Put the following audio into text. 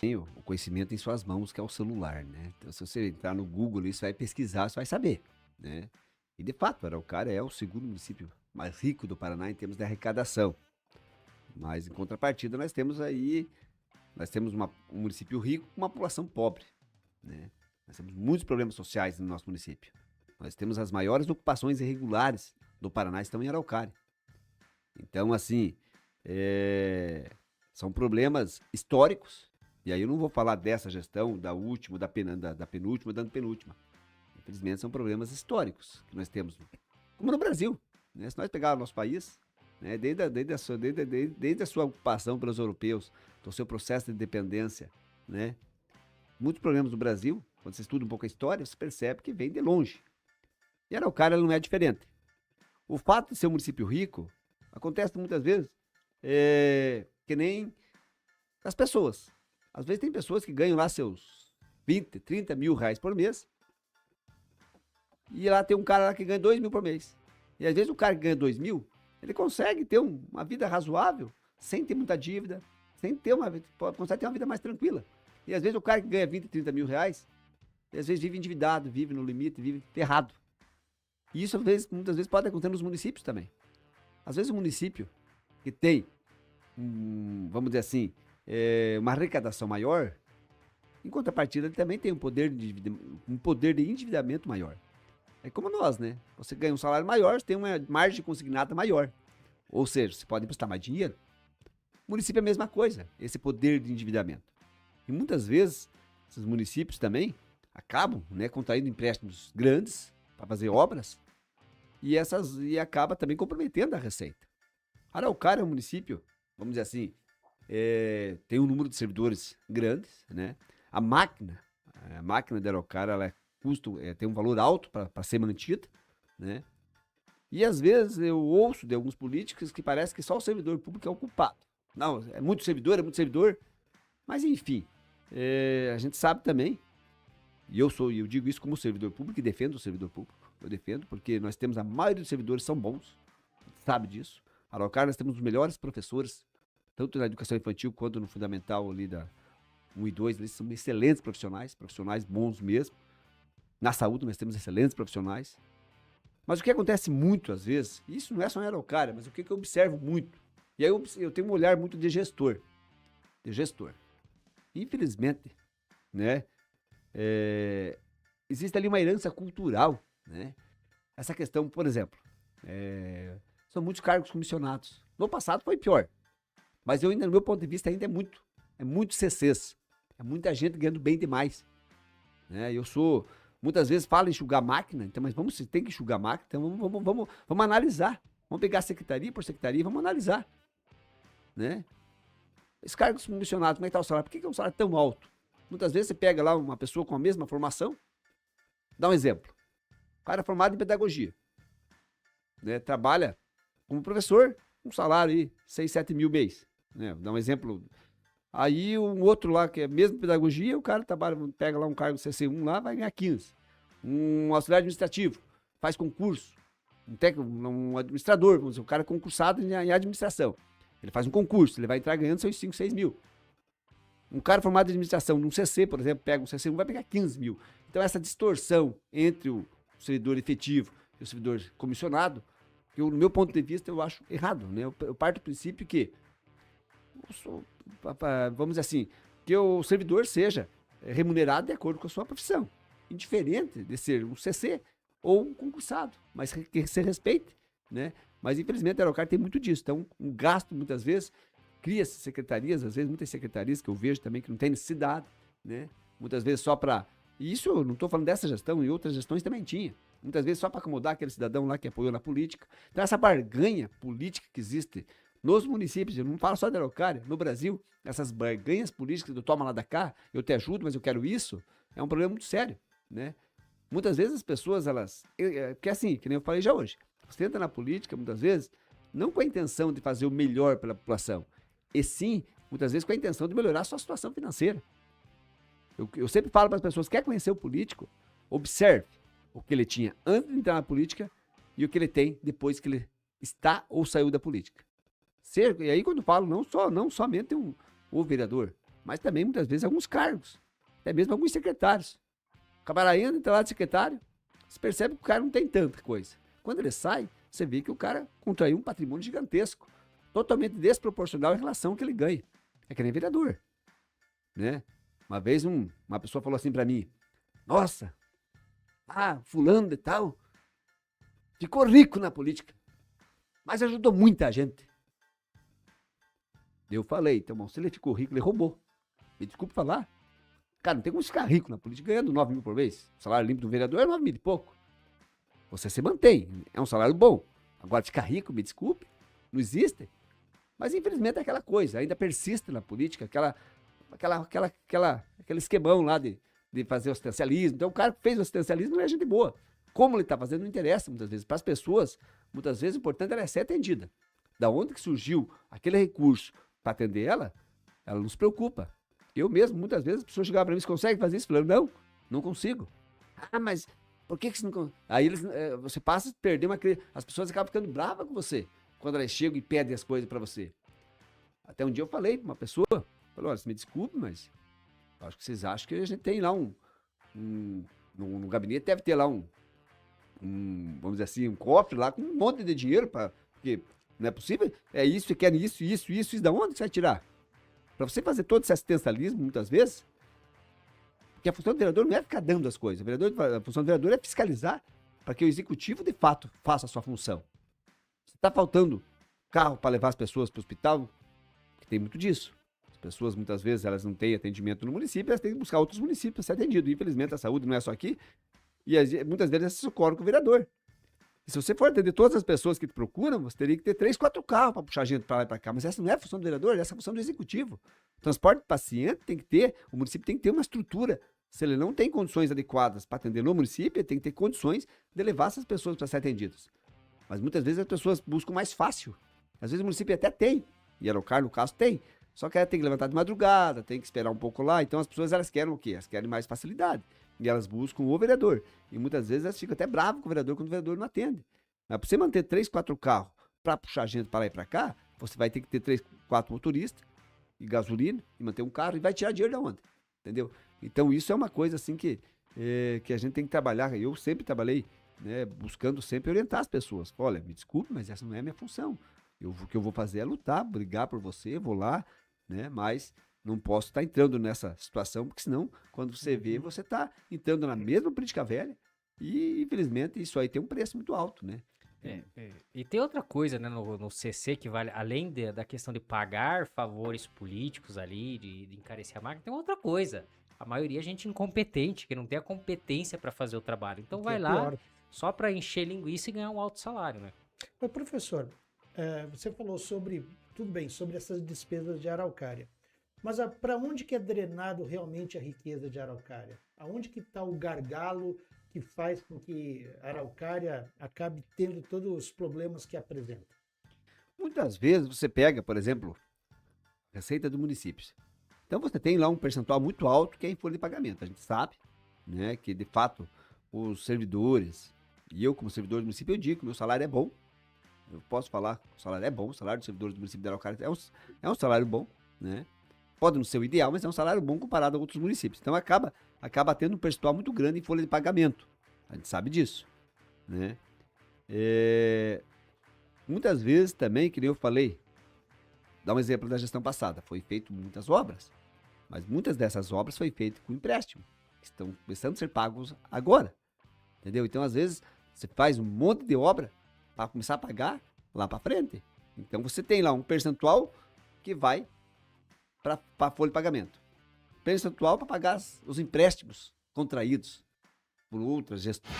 tem o conhecimento em suas mãos, que é o celular, né? Então, se você entrar no Google, ali, você vai pesquisar, você vai saber, né? E, de fato, Araucária é o segundo município mais rico do Paraná em termos de arrecadação. Mas, em contrapartida, nós temos um município rico com uma população pobre, né? Nós temos muitos problemas sociais no nosso município. Nós temos as maiores ocupações irregulares do Paraná, estão em Araucária. Então, assim, são problemas históricos. E aí eu não vou falar dessa gestão, da última, da penúltima, da penúltima. Infelizmente, são problemas históricos que nós temos, como no Brasil, né? Se nós pegarmos o nosso país, né, desde a sua ocupação pelos europeus, do seu processo de independência, né, muitos problemas do Brasil, quando você estuda um pouco a história, você percebe que vem de longe. E Araucária não é diferente. O fato de ser um município rico acontece muitas vezes que nem as pessoas. Às vezes tem pessoas que ganham lá seus 20, 30 mil reais por mês, e lá tem um cara lá que ganha 2 mil por mês. E às vezes o cara que ganha 2 mil, ele consegue ter uma vida razoável, sem ter muita dívida, consegue ter uma vida mais tranquila. E às vezes o cara que ganha 20, 30 mil reais, às vezes vive endividado, vive no limite, vive ferrado. E isso muitas vezes pode acontecer nos municípios também. Às vezes o município que tem, vamos dizer assim, uma arrecadação maior, em contrapartida ele também tem um poder de endividamento maior. É como nós, né? Você ganha um salário maior, você tem uma margem consignada maior. Ou seja, você pode emprestar mais dinheiro. O município é a mesma coisa, esse poder de endividamento. E muitas vezes, esses municípios também acabam, né, contraindo empréstimos grandes para fazer obras e acaba também comprometendo a receita. Araucária é um município, vamos dizer assim, tem um número de servidores grandes, né? A máquina de Araucária, ela tem um valor alto para ser mantida, né? E às vezes eu ouço de alguns políticos que parece que só o servidor público é o culpado. Não, é muito servidor, mas enfim, a gente sabe também, e eu digo isso como servidor público e defendo o servidor público. Eu defendo porque nós temos, a maioria dos servidores são bons, sabe disso. Araucária, nós temos os melhores professores, tanto na educação infantil quanto no fundamental ali da 1 e 2, eles são excelentes profissionais bons mesmo. Na saúde nós temos excelentes profissionais. Mas o que acontece muito às vezes, isso não é só em Araucária, mas o que eu observo muito, e aí eu tenho um olhar muito de gestor. Infelizmente, né, existe ali uma herança cultural, né? Essa questão, por exemplo, são muitos cargos comissionados. No passado foi pior, mas no meu ponto de vista, ainda é muito CCs, é muita gente ganhando bem demais, né? Muitas vezes falo em enxugar máquina, então, mas se tem que enxugar máquina, então vamos analisar, vamos pegar secretaria por secretaria, vamos analisar, né? Esses cargos comissionados, como é que está o salário? Por que é um salário tão alto? Muitas vezes você pega lá uma pessoa com a mesma formação, dá um exemplo, o cara é formado em pedagogia, né? Trabalha como professor, um salário aí, 6, 7 mil mês, né? Dá um exemplo. Aí um outro lá, que é mesmo pedagogia, o cara pega lá um cargo CC1 lá, vai ganhar 15. Um auxiliar administrativo, faz concurso, um administrador, vamos dizer, o cara é concursado em administração. Ele faz um concurso, ele vai entrar ganhando seus 5, 6 mil. Um cara formado em administração, num CC, por exemplo, pega um CC1, vai pegar 15 mil. Então essa distorção entre o servidor efetivo e o servidor comissionado, que no meu ponto de vista eu acho errado, né? Eu parto do princípio que vamos dizer assim, que o servidor seja remunerado de acordo com a sua profissão, indiferente de ser um CC ou um concursado, mas que se respeite, né? Mas infelizmente a Araucária tem muito disso, então um gasto muitas vezes, cria-se secretarias, às vezes muitas secretarias que eu vejo também que não tem necessidade, né? Muitas vezes só para, e isso eu não estou falando dessa gestão, e outras gestões também tinha, muitas vezes só para acomodar aquele cidadão lá que apoiou na política. Então essa barganha política que existe nos municípios, eu não falo só da Araucária, no Brasil, essas barganhas políticas do toma lá da cá, eu te ajudo, mas eu quero isso, é um problema muito sério, né? Muitas vezes as pessoas, porque assim, que nem eu falei já hoje, você entra na política, muitas vezes, não com a intenção de fazer o melhor pela população, e sim, muitas vezes, com a intenção de melhorar a sua situação financeira. Eu sempre falo para as pessoas, quer conhecer o político? Observe o que ele tinha antes de entrar na política e o que ele tem depois que ele está ou saiu da política. E aí quando eu falo, não somente o vereador, mas também, muitas vezes, alguns cargos, até mesmo alguns secretários. O camarada entra lá de secretário, você percebe que o cara não tem tanta coisa. Quando ele sai, você vê que o cara contraiu um patrimônio gigantesco, totalmente desproporcional em relação ao que ele ganha. É que nem vereador, né? Uma vez uma pessoa falou assim pra mim, nossa, fulano de tal, ficou rico na política, mas ajudou muita gente. Eu falei, então, bom, se ele ficou rico, ele roubou. Me desculpe falar. Cara, não tem como ficar rico na política ganhando 9 mil por mês. O salário limpo do vereador é 9 mil e pouco. Você se mantém, é um salário bom. Agora, ficar rico, me desculpe, não existe. Mas, infelizmente, é aquela coisa, ainda persiste na política, aquele esquemão lá de fazer assistencialismo. Então, o cara que fez o assistencialismo não é gente boa. Como ele está fazendo não interessa, muitas vezes. Para as pessoas, muitas vezes, o importante é ser atendida. Da onde que surgiu aquele recurso para atender ela não se preocupa. Eu mesmo, muitas vezes, as pessoas chegavam para mim, você consegue fazer isso? Eu falei, não consigo. Mas por que você não consegue? Aí você passa a perder as pessoas acabam ficando bravas com você, quando elas chegam e pedem as coisas para você. Até um dia eu falei para uma pessoa, falei, olha, me desculpe, mas acho que vocês acham que a gente tem lá no gabinete deve ter lá vamos dizer assim, um cofre lá com um monte de dinheiro, porque não é possível, é isso, você quer isso, da onde você vai tirar? Para você fazer todo esse assistencialismo, muitas vezes, porque a função do vereador não é ficar dando as coisas, a função do vereador é fiscalizar para que o executivo, de fato, faça a sua função. Se está faltando carro para levar as pessoas para o hospital, que tem muito disso. As pessoas, muitas vezes, elas não têm atendimento no município, elas têm que buscar outros municípios para ser atendido. Infelizmente, a saúde não é só aqui, e muitas vezes elas se socorrem com o vereador. E se você for atender todas as pessoas que te procuram, você teria que ter 3, 4 carros para puxar gente para lá e para cá. Mas essa não é a função do vereador, essa é a função do executivo. O transporte do paciente tem que ter, o município tem que ter uma estrutura. Se ele não tem condições adequadas para atender no município, ele tem que ter condições de levar essas pessoas para serem atendidas. Mas muitas vezes as pessoas buscam mais fácil. Às vezes o município até tem, e Araucária, no caso, tem. Só que ela tem que levantar de madrugada, tem que esperar um pouco lá. Então as pessoas, elas querem o quê? Elas querem mais facilidade. E elas buscam o vereador. E muitas vezes elas ficam até bravas com o vereador quando o vereador não atende. Mas para você manter 3, 4 carros para puxar gente para lá e para cá, você vai ter que ter 3, 4 motoristas e gasolina e manter um carro e vai tirar dinheiro de onde? Entendeu? Então isso é uma coisa assim que a gente tem que trabalhar. Eu sempre trabalhei, né, buscando sempre orientar as pessoas. Olha, me desculpe, mas essa não é a minha função. O que eu vou fazer é lutar, brigar por você, vou lá, né, mas não posso estar entrando nessa situação, porque senão, quando você vê, você está entrando na mesma política velha e, infelizmente, isso aí tem um preço muito alto, né? E tem outra coisa, né, no CC que vale, além da questão de pagar favores políticos ali, de encarecer a máquina, tem outra coisa. A maioria é gente incompetente, que não tem a competência para fazer o trabalho. Então vai lá só para encher linguiça e ganhar um alto salário, né? Mas, professor, você falou sobre essas despesas de Araucária. Mas para onde que é drenado realmente a riqueza de Araucária? Aonde que está o gargalo que faz com que a Araucária acabe tendo todos os problemas que apresenta? Muitas vezes você pega, por exemplo, receita do município. Então você tem lá um percentual muito alto que é em folha de pagamento. A gente sabe, né, que de fato os servidores, e eu como servidor do município, eu digo que o meu salário é bom. Eu posso falar que o salário é bom, o salário dos servidores do município de Araucária é um salário bom, né? Pode não ser o ideal, mas é um salário bom comparado a outros municípios. Então acaba tendo um percentual muito grande em folha de pagamento. A gente sabe disso, né? Muitas vezes também, que nem eu falei, dá um exemplo da gestão passada, foi feito muitas obras, mas muitas dessas obras foi feito com empréstimo, que estão começando a ser pagos agora, entendeu? Então, às vezes, você faz um monte de obra para começar a pagar lá para frente. Então, você tem lá um percentual que vai para a folha de pagamento, percentual para pagar os empréstimos contraídos por outras gestões.